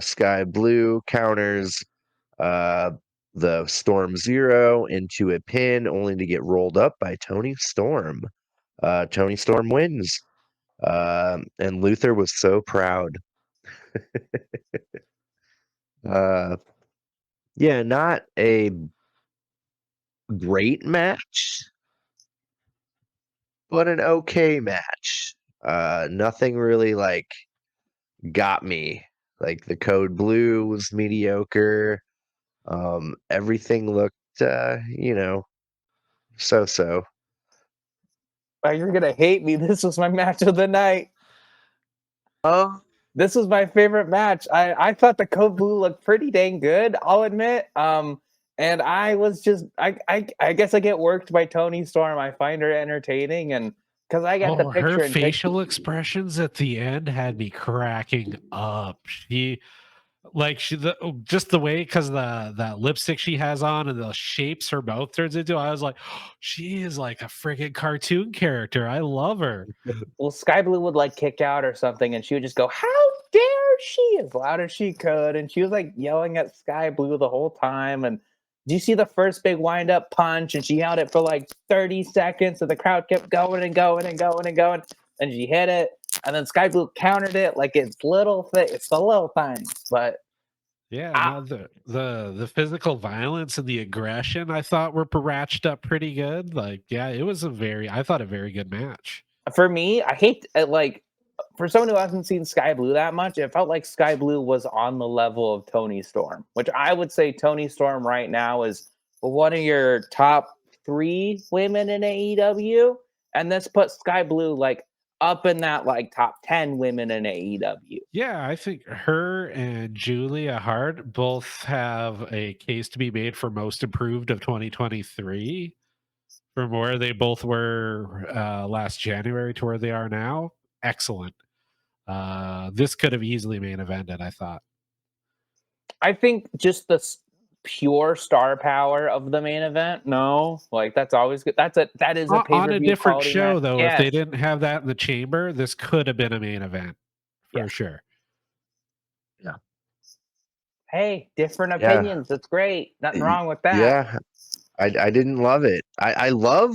Sky Blue counters uh, the Storm Zero into a pin, only to get rolled up by Tony Storm. Tony Storm wins. And Luther was so proud. Uh, yeah, not a great match, but an okay match. Nothing really like got me. Like the Code Blue was mediocre. Everything looked, so-so. Oh, you're gonna hate me. This was my match of the night. Oh, This was my favorite match. I thought the Code Blue looked pretty dang good, I'll admit. And I was just I guess I get worked by Tony Storm. I find her entertaining, and because I got the Oh, her picture in facial expressions at the end had me cracking up. Just the way, because that lipstick she has on and the shapes her mouth turns into, I was like, she is like a freaking cartoon character. I love her. well, Sky Blue would like kick out or something, and she would just go, "How dare she!" as loud as she could, and she was like yelling at Sky Blue the whole time. And do you see the first big wind up punch? And she held it for like 30 seconds, so the crowd kept going and going and going and going, and she hit it, and then Sky Blue countered it like it's little thing. It's the little things, but Yeah, I, no, the physical violence and the aggression I thought were ratcheted up pretty good. Like, yeah, it was I thought a very good match. for me, I hate like for someone who hasn't seen Sky Blue that much, it felt like Sky Blue was on the level of Tony Storm, which I would say Tony Storm right now is one of your top 3 women in AEW, and this puts Sky Blue like up in that like top 10 women in AEW. Yeah, I think her and Julia Hart both have a case to be made for most improved of 2023 from where they both were last January to where they are now. Excellent. This could have easily main evented, I thought. I think just the pure star power of the main event. No, like that's always good. That is a pay On per a view different quality match. show, though, if they Yes, didn't have that in the chamber, this could have been a main event yeah. for sure. yeah. Hey, different Yeah. opinions. That's great. Nothing wrong with that. Yeah. I didn't love it. I love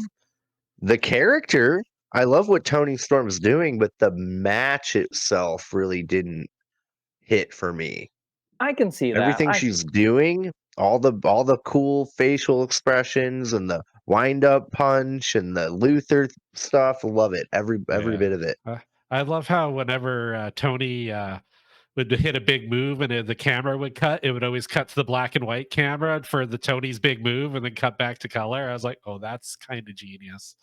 the character. I love what Tony Storm's doing, but the match itself really didn't hit for me. I can see that. Everything she's doing, all the cool facial expressions and the wind up punch and the Luther stuff, love it. Every Yeah. bit of it. I love how whenever Tony would hit a big move and the camera would cut, it would always cut to the black and white camera for the Tony's big move and then cut back to color. I was like, oh, that's kind of genius.